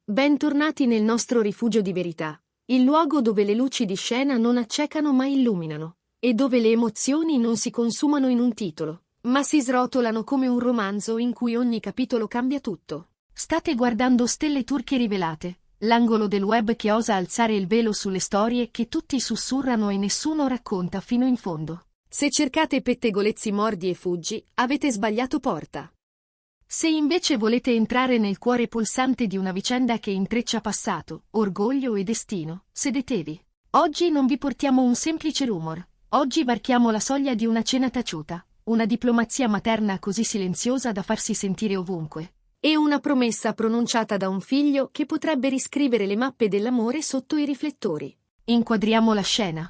Bentornati nel nostro rifugio di verità, il luogo dove le luci di scena non accecano ma illuminano, e dove le emozioni non si consumano in un titolo, ma si srotolano come un romanzo in cui ogni capitolo cambia tutto. State guardando Stelle Turche Rivelate, l'angolo del web che osa alzare il velo sulle storie che tutti sussurrano e nessuno racconta fino in fondo. Se cercate pettegolezzi mordi e fuggi, avete sbagliato porta. Se invece volete entrare nel cuore pulsante di una vicenda che intreccia passato, orgoglio e destino, sedetevi. Oggi non vi portiamo un semplice rumor. Oggi varchiamo la soglia di una cena taciuta, una diplomazia materna così silenziosa da farsi sentire ovunque, e una promessa pronunciata da un figlio che potrebbe riscrivere le mappe dell'amore sotto i riflettori. Inquadriamo la scena.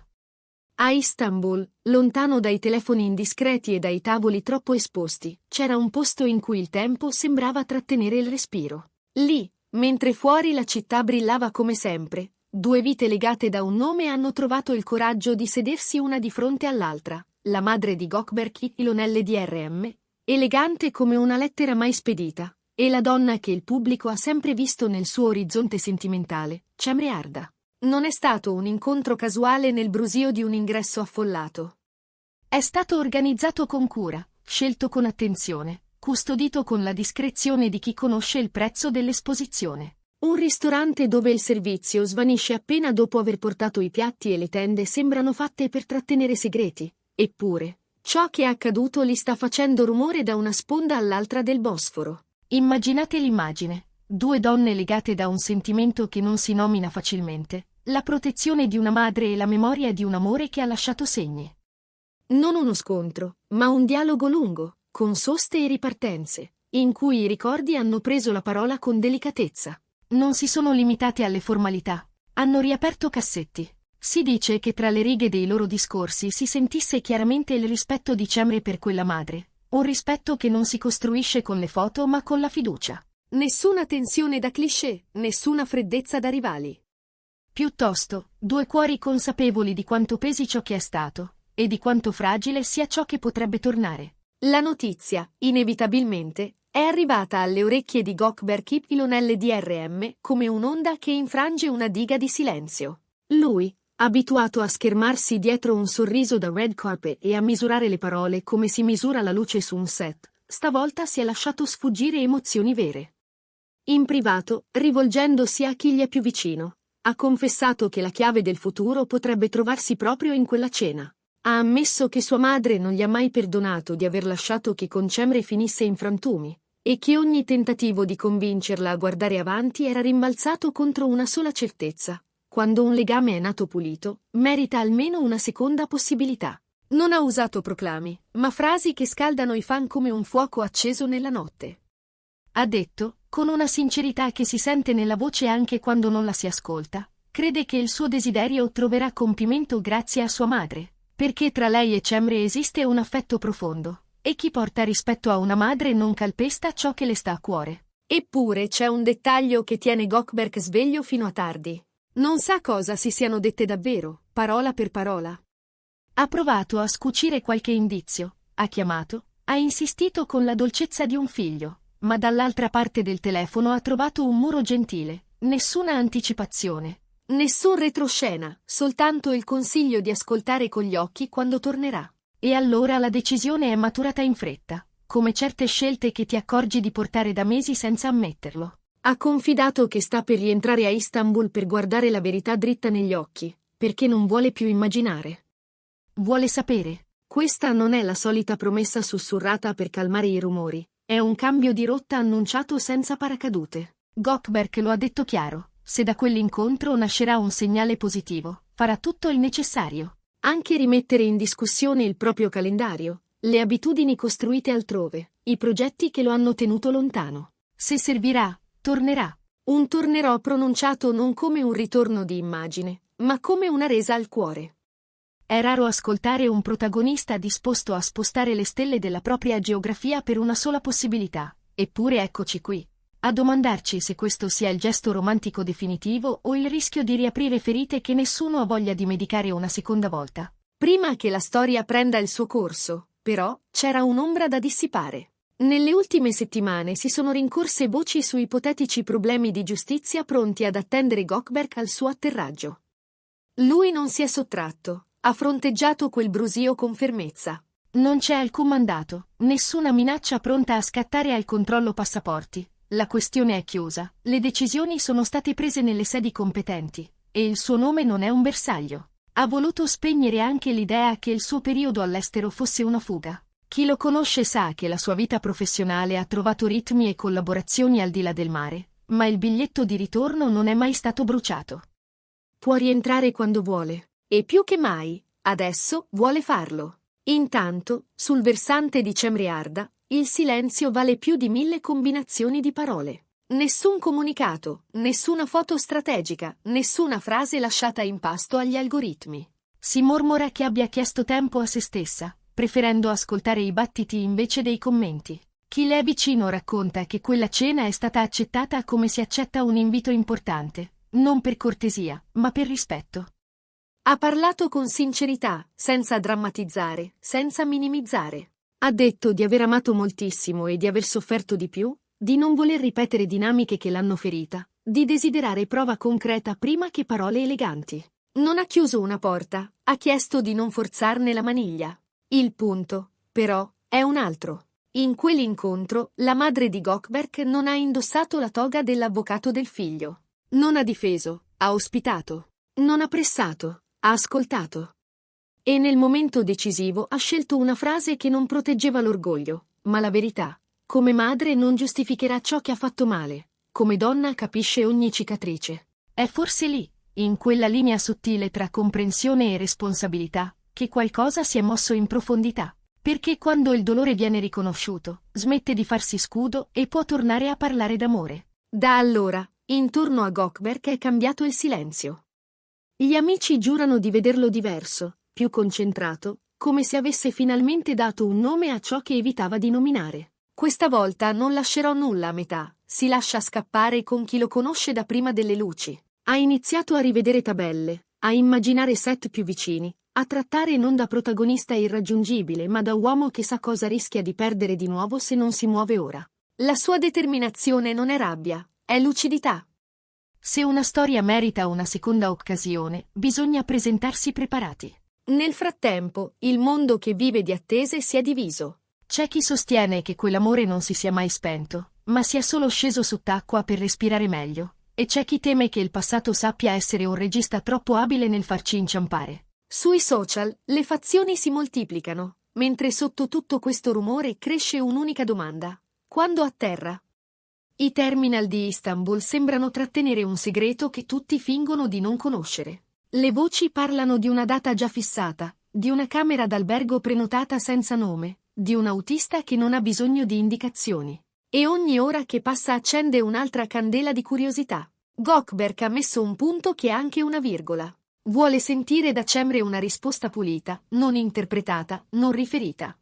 A Istanbul, lontano dai telefoni indiscreti e dai tavoli troppo esposti, c'era un posto in cui il tempo sembrava trattenere il respiro. Lì, mentre fuori la città brillava come sempre, due vite legate da un nome hanno trovato il coraggio di sedersi una di fronte all'altra, la madre di Gökberk Ilhanel DRM, elegante come una lettera mai spedita, e la donna che il pubblico ha sempre visto nel suo orizzonte sentimentale, Cemre Arda. Non è stato un incontro casuale nel brusio di un ingresso affollato. È stato organizzato con cura, scelto con attenzione, custodito con la discrezione di chi conosce il prezzo dell'esposizione. Un ristorante dove il servizio svanisce appena dopo aver portato i piatti e le tende sembrano fatte per trattenere segreti. Eppure, ciò che è accaduto li sta facendo rumore da una sponda all'altra del Bosforo. Immaginate l'immagine: due donne legate da un sentimento che non si nomina facilmente, la protezione di una madre e la memoria di un amore che ha lasciato segni. Non uno scontro, ma un dialogo lungo, con soste e ripartenze, in cui i ricordi hanno preso la parola con delicatezza. Non si sono limitate alle formalità, hanno riaperto cassetti. Si dice che tra le righe dei loro discorsi si sentisse chiaramente il rispetto di Cemre per quella madre, un rispetto che non si costruisce con le foto ma con la fiducia. Nessuna tensione da cliché, nessuna freddezza da rivali. Piuttosto, due cuori consapevoli di quanto pesi ciò che è stato, e di quanto fragile sia ciò che potrebbe tornare. La notizia, inevitabilmente, è arrivata alle orecchie di Gökberk Ilhanel DRM come un'onda che infrange una diga di silenzio. Lui, abituato a schermarsi dietro un sorriso da red carpet e a misurare le parole come si misura la luce su un set, stavolta si è lasciato sfuggire emozioni vere. In privato, rivolgendosi a chi gli è più vicino, ha confessato che la chiave del futuro potrebbe trovarsi proprio in quella cena. Ha ammesso che sua madre non gli ha mai perdonato di aver lasciato che con Cemre finisse in frantumi, e che ogni tentativo di convincerla a guardare avanti era rimbalzato contro una sola certezza: quando un legame è nato pulito, merita almeno una seconda possibilità. Non ha usato proclami, ma frasi che scaldano i fan come un fuoco acceso nella notte. Ha detto, con una sincerità che si sente nella voce anche quando non la si ascolta, crede che il suo desiderio troverà compimento grazie a sua madre, perché tra lei e Cemre esiste un affetto profondo, e chi porta rispetto a una madre non calpesta ciò che le sta a cuore. Eppure c'è un dettaglio che tiene Gökberk sveglio fino a tardi. Non sa cosa si siano dette davvero, parola per parola. Ha provato a scucire qualche indizio, ha chiamato, ha insistito con la dolcezza di un figlio, ma dall'altra parte del telefono ha trovato un muro gentile, nessuna anticipazione, nessun retroscena, soltanto il consiglio di ascoltare con gli occhi quando tornerà. E allora la decisione è maturata in fretta, come certe scelte che ti accorgi di portare da mesi senza ammetterlo. Ha confidato che sta per rientrare a Istanbul per guardare la verità dritta negli occhi, perché non vuole più immaginare. Vuole sapere. Questa non è la solita promessa sussurrata per calmare i rumori. È un cambio di rotta annunciato senza paracadute. Gökberk lo ha detto chiaro: se da quell'incontro nascerà un segnale positivo, farà tutto il necessario. Anche rimettere in discussione il proprio calendario, le abitudini costruite altrove, i progetti che lo hanno tenuto lontano. Se servirà, tornerà. Un tornerò pronunciato non come un ritorno di immagine, ma come una resa al cuore. È raro ascoltare un protagonista disposto a spostare le stelle della propria geografia per una sola possibilità, eppure eccoci qui, a domandarci se questo sia il gesto romantico definitivo o il rischio di riaprire ferite che nessuno ha voglia di medicare una seconda volta. Prima che la storia prenda il suo corso, però, c'era un'ombra da dissipare. Nelle ultime settimane si sono rincorse voci su ipotetici problemi di giustizia pronti ad attendere Gökberk al suo atterraggio. Lui non si è sottratto, ha fronteggiato quel brusio con fermezza. Non c'è alcun mandato, nessuna minaccia pronta a scattare al controllo passaporti. La questione è chiusa, le decisioni sono state prese nelle sedi competenti, e il suo nome non è un bersaglio. Ha voluto spegnere anche l'idea che il suo periodo all'estero fosse una fuga. Chi lo conosce sa che la sua vita professionale ha trovato ritmi e collaborazioni al di là del mare, ma il biglietto di ritorno non è mai stato bruciato. Può rientrare quando vuole, e più che mai, adesso, vuole farlo. Intanto, sul versante di Cemre Arda, il silenzio vale più di 1000 combinazioni di parole. Nessun comunicato, nessuna foto strategica, nessuna frase lasciata in pasto agli algoritmi. Si mormora che abbia chiesto tempo a se stessa, preferendo ascoltare i battiti invece dei commenti. Chi le è vicino racconta che quella cena è stata accettata come si accetta un invito importante, non per cortesia, ma per rispetto. Ha parlato con sincerità, senza drammatizzare, senza minimizzare. Ha detto di aver amato moltissimo e di aver sofferto di più, di non voler ripetere dinamiche che l'hanno ferita, di desiderare prova concreta prima che parole eleganti. Non ha chiuso una porta, ha chiesto di non forzarne la maniglia. Il punto, però, è un altro. In quell'incontro, la madre di Gökberk non ha indossato la toga dell'avvocato del figlio. Non ha difeso, ha ospitato. Non ha pressato, ha ascoltato. E nel momento decisivo ha scelto una frase che non proteggeva l'orgoglio, ma la verità. Come madre non giustificherà ciò che ha fatto male. Come donna capisce ogni cicatrice. È forse lì, in quella linea sottile tra comprensione e responsabilità, che qualcosa si è mosso in profondità. Perché quando il dolore viene riconosciuto, smette di farsi scudo e può tornare a parlare d'amore. Da allora, intorno a Gökberk è cambiato il silenzio. Gli amici giurano di vederlo diverso, più concentrato, come se avesse finalmente dato un nome a ciò che evitava di nominare. Questa volta non lascerò nulla a metà, si lascia scappare con chi lo conosce da prima delle luci. Ha iniziato a rivedere tabelle, a immaginare set più vicini, a trattare non da protagonista irraggiungibile ma da uomo che sa cosa rischia di perdere di nuovo se non si muove ora. La sua determinazione non è rabbia, è lucidità. Se una storia merita una seconda occasione, bisogna presentarsi preparati. Nel frattempo, il mondo che vive di attese si è diviso. C'è chi sostiene che quell'amore non si sia mai spento, ma sia solo sceso sott'acqua per respirare meglio, e c'è chi teme che il passato sappia essere un regista troppo abile nel farci inciampare. Sui social, le fazioni si moltiplicano, mentre sotto tutto questo rumore cresce un'unica domanda. Quando atterra? I terminal di Istanbul sembrano trattenere un segreto che tutti fingono di non conoscere. Le voci parlano di una data già fissata, di una camera d'albergo prenotata senza nome, di un autista che non ha bisogno di indicazioni. E ogni ora che passa accende un'altra candela di curiosità. Gökberk ha messo un punto che è anche una virgola. Vuole sentire da Cemre una risposta pulita, non interpretata, non riferita.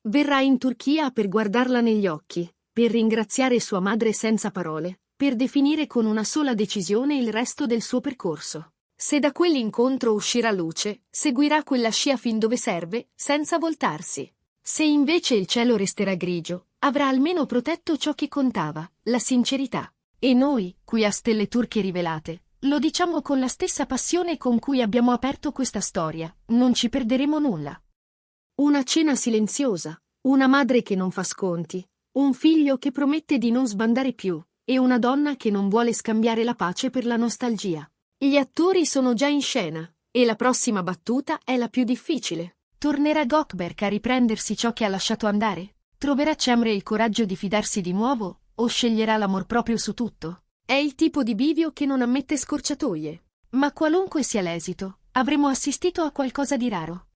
Verrà in Turchia per guardarla negli occhi, per ringraziare sua madre senza parole, per definire con una sola decisione il resto del suo percorso. Se da quell'incontro uscirà luce, seguirà quella scia fin dove serve, senza voltarsi. Se invece il cielo resterà grigio, avrà almeno protetto ciò che contava, la sincerità. E noi, qui a Stelle Turche Rivelate, lo diciamo con la stessa passione con cui abbiamo aperto questa storia, non ci perderemo nulla. Una cena silenziosa, una madre che non fa sconti, un figlio che promette di non sbandare più, e una donna che non vuole scambiare la pace per la nostalgia. Gli attori sono già in scena, e la prossima battuta è la più difficile. Tornerà Gökberk a riprendersi ciò che ha lasciato andare? Troverà Cemre il coraggio di fidarsi di nuovo, o sceglierà l'amor proprio su tutto? È il tipo di bivio che non ammette scorciatoie. Ma qualunque sia l'esito, avremo assistito a qualcosa di raro.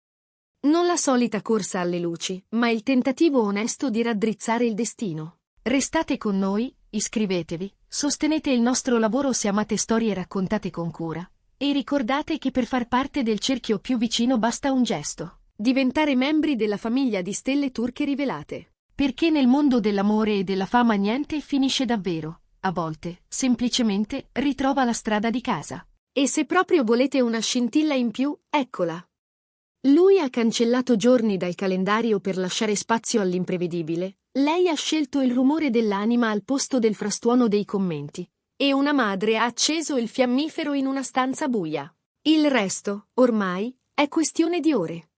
Non la solita corsa alle luci, ma il tentativo onesto di raddrizzare il destino. Restate con noi, iscrivetevi, sostenete il nostro lavoro se amate storie raccontate con cura. E ricordate che per far parte del cerchio più vicino basta un gesto. Diventare membri della famiglia di Stelle Turche Rivelate. Perché nel mondo dell'amore e della fama niente finisce davvero. A volte, semplicemente, ritrova la strada di casa. E se proprio volete una scintilla in più, eccola. Lui ha cancellato giorni dal calendario per lasciare spazio all'imprevedibile. Lei ha scelto il rumore dell'anima al posto del frastuono dei commenti. E una madre ha acceso il fiammifero in una stanza buia. Il resto, ormai, è questione di ore.